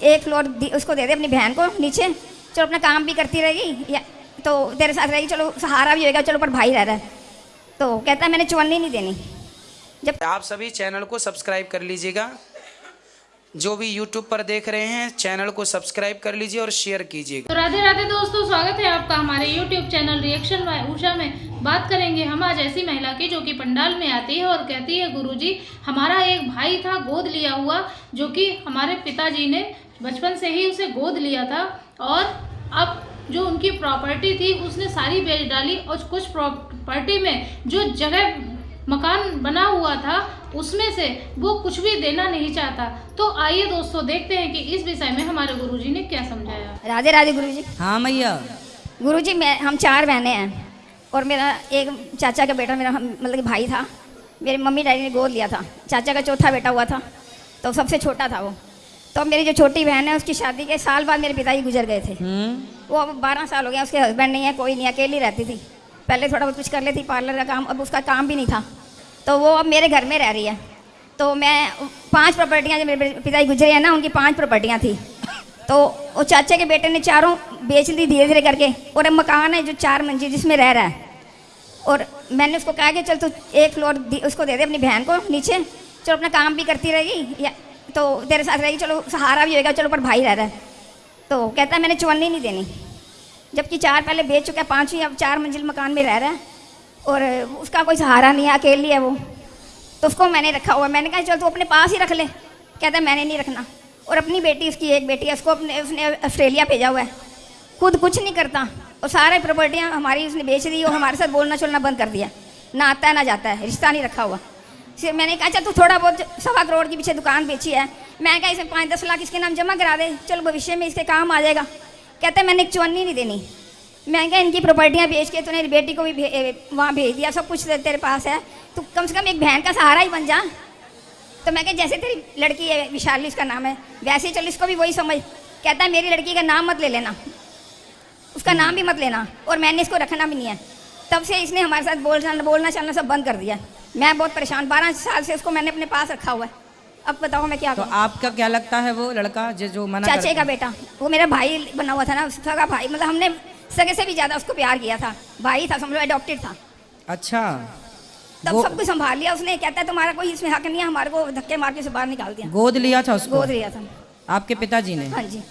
एक फ्लोर उसको दे दे अपनी बहन को नीचे, चलो अपना काम भी करती रहेगी, या तो तेरे साथ रहेगी, चलो सहारा भी होएगा, चलो पर भाई रह रहा है। तो कहता है मैंने चुन्नी नहीं देनी। जब आप सभी चैनल को सब्सक्राइब कर लीजिएगा, जो भी यूट्यूब पर देख रहे हैं चैनल को सब्सक्राइब कर लीजिए और शेयर कीजिएगा। तो राधे राधे दोस्तों, स्वागत है आपका हमारे YouTube channel reaction by Usha में। बात करेंगे हम आज ऐसी महिला की जो कि पंडाल में आती है और कहती है गुरुजी हमारा एक भाई था गोद लिया हुआ, जो कि हमारे पिताजी ने बचपन से ही उसे गोद लिया था, और अब जो उनकी प्रॉपर्टी थी उसने सारी बेच डाली, और कुछ प्रॉपर्टी में जो जगह मकान बना हुआ था उसमें से वो कुछ भी देना नहीं चाहता। तो आइए दोस्तों देखते हैं कि इस विषय में हमारे गुरुजी ने क्या समझाया। राधे राधे गुरुजी। हाँ मैया। गुरुजी हम 4 बहनें हैं और मेरा एक चाचा का बेटा मेरा मतलब कि भाई था। मेरे मम्मी डैडी ने गोद लिया था, चाचा का चौथा बेटा हुआ था, तो सबसे छोटा था वो। तो मेरी जो छोटी बहन है उसकी शादी के साल बाद मेरे पिताजी गुजर गए थे। वो अब 12 साल हो गया, उसके हस्बैंड नहीं है, कोई नहीं, अकेली रहती थी। पहले थोड़ा बहुत कुछ कर लेती, पार्लर का काम, अब उसका काम भी नहीं था, तो वो अब मेरे घर में रह रही है। तो मैं 5 प्रॉपर्टियाँ जो मेरे पिताजी गुजरे हैं ना, उनकी 5 प्रॉपर्टियाँ थी, तो वो चाचा के बेटे ने चारों बेच दी धीरे धीरे करके, और अब मकान है जो 4 मंजिल जिसमें रह रहा है। और मैंने उसको कहा कि चल तू एक फ्लोर उसको दे दे अपनी बहन को नीचे, चलो अपना काम भी करती रहेगी, या तो तेरे साथ रहेगी, चलो सहारा भी होएगा, चलो पर भाई रह रहा है। तो कहता है मैंने चुन्नी नहीं देनी, जबकि 4 पहले बेच चुका है, 5वीं अब 4 मंजिल मकान में रह रहा है, और उसका कोई सहारा नहीं है, अकेली है वो। तो उसको मैंने रखा हुआ है। मैंने कहा चल तू अपने पास ही रख ले, कहता है मैंने नहीं रखना। और अपनी बेटी, उसकी एक बेटी है, उसको उसने ऑस्ट्रेलिया भेजा हुआ है, खुद कुछ नहीं करता, और सारे प्रॉपर्टियाँ हमारी उसने बेच दी, और हमारे साथ बोलना चलना बंद कर दिया, ना आता है ना जाता है, रिश्ता नहीं रखा हुआ। फिर मैंने कहा चल तू थोड़ा बहुत 1.25 करोड़ के पीछे दुकान बेची है, मैं कहा इसमें 5-10 लाख इसके नाम जमा करा दे, चलो भविष्य में इसके काम आ जाएगा। कहते हैं मैंने एक चुन्नी नहीं देनी। मैं कहा इनकी प्रॉपर्टियाँ बेच के तूने बेटी को भी वहाँ भेज दिया, सब कुछ तेरे पास है, तू कम से कम एक बहन का सहारा ही बन जा। तो मैं कहा जैसे तेरी लड़की है विशाली, उसका नाम है, वैसे ही चल इसको भी वही समझ। कहता है मेरी लड़की का नाम मत ले लेना, उसका नाम भी मत लेना, और मैंने इसको रखना भी नहीं है। तब से इसने हमारे साथ बोलना चलना सब बंद कर दिया। मैं बहुत परेशान, 12 साल से उसको मैंने अपने पास रखा हुआ है। अब बताओ मैं क्या तो करूं? आपका क्या लगता है वो लड़का जो मना चाचे का बेटा, वो मेरा भाई बना हुआ था ना, सगा भाई, मतलब हमने सगे से भी ज्यादा उसको प्यार किया था, भाई था, समझो अडॉप्टेड था। अच्छा, तब सब कुछ संभाल लिया उसने। कहता है तुम्हारा कोई इसमें हक नहीं है, हमारे को धक्के मार के से बाहर निकाल दिया। गोद लिया था उसको? गोद लिया था आपके पिताजी ने? हाँ जी।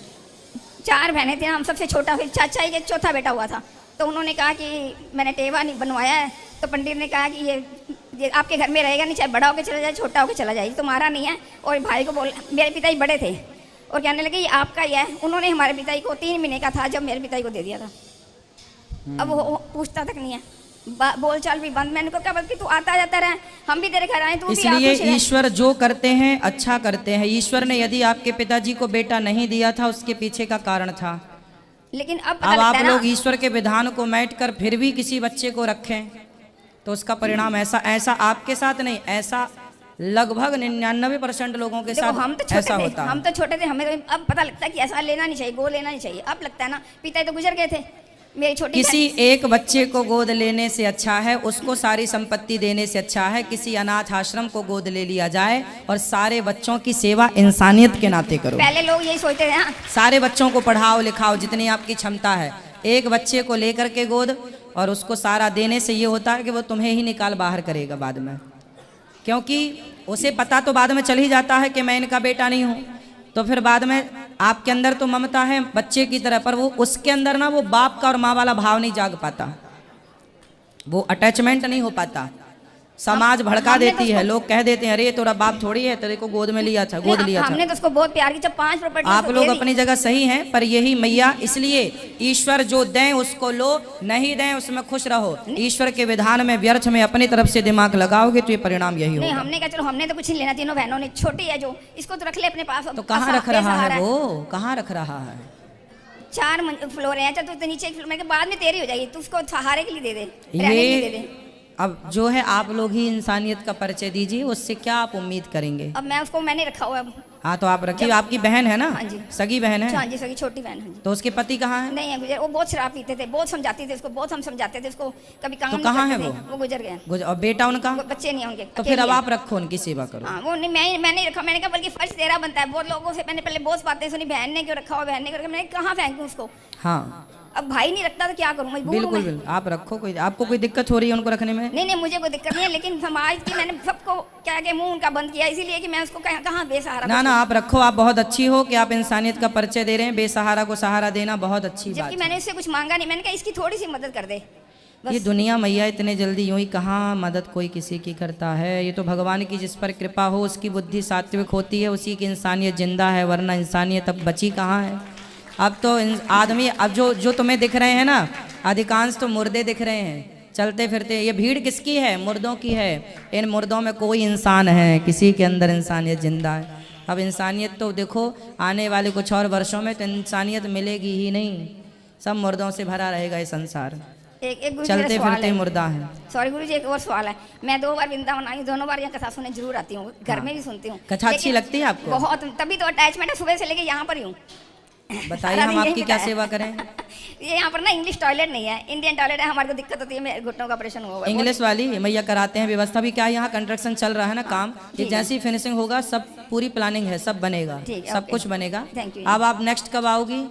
4 बहनें थी, हम सबसे छोटा, फिर चाचा ही एक चौथा बेटा हुआ था। तो उन्होंने कहा कि मैंने टेवा नहीं बनवाया है, तो पंडित ने कहा कि ये आपके घर में रहेगा नहीं, चाहे बड़ा होकर चला जाए छोटा होकर चला जाए, तुम्हारा नहीं है। और भाई को बोल, मेरे पिताजी बड़े थे और कहने लगे ये आपका ही है। उन्होंने हमारे पिताजी को 3 महीने का था जब मेरे पिताजी को दे दिया था। अब वो पूछता तक नहीं है, बोल चाल भी बंद। मैंने कहा बल्कि तू आता जाता रहे, हम भी तेरे घर आए, तू इसलिए ईश्वर जो करते हैं अच्छा करते हैं। ईश्वर ने यदि आपके पिताजी को बेटा नहीं दिया था, उसके पीछे का कारण था। लेकिन अब आप लोग ईश्वर के विधान को मैट कर फिर भी किसी बच्चे को रखें, तो उसका परिणाम ऐसा आपके साथ नहीं, ऐसा लगभग 99% लोगों के साथ हम तो ऐसा होता है। हम तो छोटे थे, हमें अब पता लगता है कि ऐसा लेना नहीं चाहिए, गोद लेना नहीं चाहिए। अब लगता है ना, पिता तो गुजर गए थे। मेरी छोटी किसी एक बच्चे को गोद लेने से अच्छा है, उसको सारी संपत्ति देने से अच्छा है किसी अनाथ आश्रम को गोद ले लिया जाए और सारे बच्चों की सेवा इंसानियत के नाते करो। पहले लोग यही सोचते थे। हाँ, सारे बच्चों को पढ़ाओ लिखाओ जितनी आपकी क्षमता है। एक बच्चे को लेकर के गोद और उसको सारा देने से ये होता है कि वो तुम्हें ही निकाल बाहर करेगा बाद में, क्योंकि उसे पता तो बाद में चल ही जाता है कि मैं इनका बेटा नहीं हूँ। तो फिर बाद में आपके अंदर तो ममता है बच्चे की तरह, पर वो उसके अंदर ना वो बाप का और माँ वाला भाव नहीं जाग पाता, वो अटैचमेंट नहीं हो पाता। समाज भड़का देती है, लोग कह देते हैं अरे तोरा बाप थोड़ी है, तेरे को गोद में लिया था, गोद लिया था। हमने तो उसको बहुत प्यार किया। जब 5 प्रॉपर्टी आप लोग अपनी जगह सही हैं, पर यही मैया, इसलिए ईश्वर जो दें उसको लो, नहीं दें उसमें खुश रहो। ईश्वर के विधान में व्यर्थ में अपनी तरफ से दिमाग लगाओगे तो ये परिणाम यही होगा। हमने कहा चलो हमने तो कुछ नहीं लेना, तीनों बहनों ने, छोटी है जो, इसको तो रख ले अपने पास। तो कहाँ रख रहा है वो, कहाँ रख रहा है? 4 फ्लोर है, चल तू नीचे एक फ्लोर में, बाद में तेरी हो जाएगी, तू उसको सहारे के लिए दे दे, रहने के लिए दे दे। अब जो है आप लोग ही इंसानियत का परिचय दीजिए, उससे क्या आप उम्मीद करेंगे? अब मैं उसको मैंने रखा हुआ है, हाँ तो आप रखिए, आपकी बहन है ना? हाँ जी। सगी बहन है? हाँ जी, सगी छोटी बहन है जी। तो उसके पति कहाँ है? नहीं है, गुजर। वो बहुत शराब पीते थे, बहुत समझाती थी उसको, बहुत हम समझाते थे उसको, कभी काम तो नहीं कहाँ करते है थे। वो गुजर गए। और बेटा उनका? वो बच्चे नहीं हैं उनके। तो फिर अकेली अब है। आप रखो, उनकी सेवा करो। हाँ, वो नहीं, मैं नहीं रखा। मैंने कहा बल्कि फर्ज तेरा बनता है। बहुत लोगों से मैंने पहले बहुत बातें सुनी, बहन ने क्यों रखा हो, बहन ने क्यों रखा। मैंने कहाँ फेंकूं उसको। हाँ अब भाई नहीं रखता तो क्या करूँ, मजबूर हूँ बिल्कुल मैं। बिल्कुल, आप रखो। कोई आपको कोई दिक्कत हो रही है उनको रखने में? नहीं नहीं, मुझे कोई दिक्कत नहीं है, लेकिन समाज की मैंने सबको क्या के मुंह उनका बंद किया, इसीलिए कि मैं उसको कहाँ बेसहारा। ना ना, आप रखो। आप बहुत अच्छी हो कि आप इंसानियत का परिचय दे रहे हैं। बेसहारा को सहारा देना बहुत अच्छी बात जबकि मैंने इससे कुछ मांगा नहीं। मैंने कहा इसकी थोड़ी सी मदद कर दे बस। ये दुनिया मैया इतने जल्दी यूं ही कहाँ मदद कोई किसी की करता है। ये तो भगवान की जिस पर कृपा हो उसकी बुद्धि सात्विक होती है, उसी की इंसानियत जिंदा है, वरना इंसानियत अब बची कहाँ है। अब तो आदमी, अब जो तुम्हें दिख रहे हैं ना, अधिकांश तो मुर्दे दिख रहे हैं चलते फिरते। ये भीड़ किसकी है? मुर्दों की है। इन मुर्दों में कोई इंसान है, किसी के अंदर इंसानियत जिंदा है। अब इंसानियत तो देखो आने वाले कुछ और वर्षों में तो इंसानियत मिलेगी ही नहीं, सब मुर्दों से भरा रहेगा ये संसार। एक गुरु जी मेरा चलते सवाल फिरते है। मुर्दा है। सॉरी गुरु जी, एक और सवाल है। मैं 2 बार वृंदावन आई, दोनों बार यहाँ कथा सुनने जरूर आती हूँ, घर में भी सुनती हूँ। कथा अच्छी लेकिन लगती है आपको? बहुत, तभी तो अटैचमेंट है, सुबह से लेके यहाँ पर ही हूँ। बताइए, सारा हम दिन यही आपकी क्या बिताया। सेवा करें? ये यहाँ पर ना इंग्लिश टॉयलेट नहीं है, इंडियन टॉयलेट है। हमारे को दिक्कत होती है, मेरे घुटनों का ऑपरेशन हुआ है। इंग्लिश वाली मैया कराते हैं व्यवस्था भी। क्या यहाँ कंस्ट्रक्शन चल रहा है ना काम, ये ठीक है। जैसी फिनिशिंग होगा सब पूरी प्लानिंग है, सब बनेगा, ठीक है, सब ओके। कुछ बनेगा। Thank you. अब आप नेक्स्ट कब आओगी?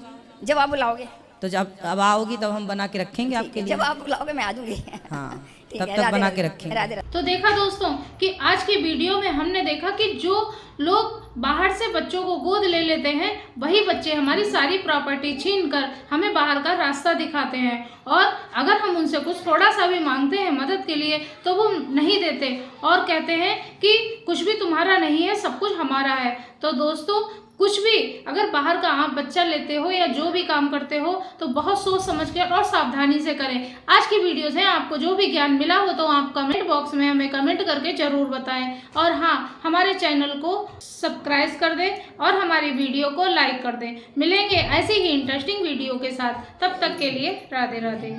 जब आप बुलाओगे। तो जब अब आओगी तब हम बना के रखेंगे आपके लिए। जब आप बुलाओगे मैं आ जाऊंगी। हाँ, ठीक तब है, तक राधे बना राधे। के रखेंगे। राधे राधे। तो देखा दोस्तों कि आज की वीडियो में हमने देखा कि जो लोग बाहर से बच्चों को गोद ले लेते हैं, वही बच्चे हमारी सारी प्रॉपर्टी छीनकर हमें बाहर का रास्ता दिखाते हैं। और अगर हम उनसे कुछ थोड़ा सा भी मांगते हैं मदद के लिए तो वो नहीं देते और कहते हैं कि कुछ भी तुम्हारा नहीं है, सब कुछ हमारा है। तो दोस्तों कुछ भी अगर बाहर का आप बच्चा लेते हो या जो भी काम करते हो तो बहुत सोच समझ कर और सावधानी से करें। आज की वीडियो से आपको जो भी ज्ञान मिला हो तो आप कमेंट बॉक्स में हमें कमेंट करके जरूर बताएं। और हाँ, हमारे चैनल को सब्सक्राइब कर दें और हमारी वीडियो को लाइक कर दें। मिलेंगे ऐसी ही इंटरेस्टिंग वीडियो के साथ, तब तक के लिए राधे राधे।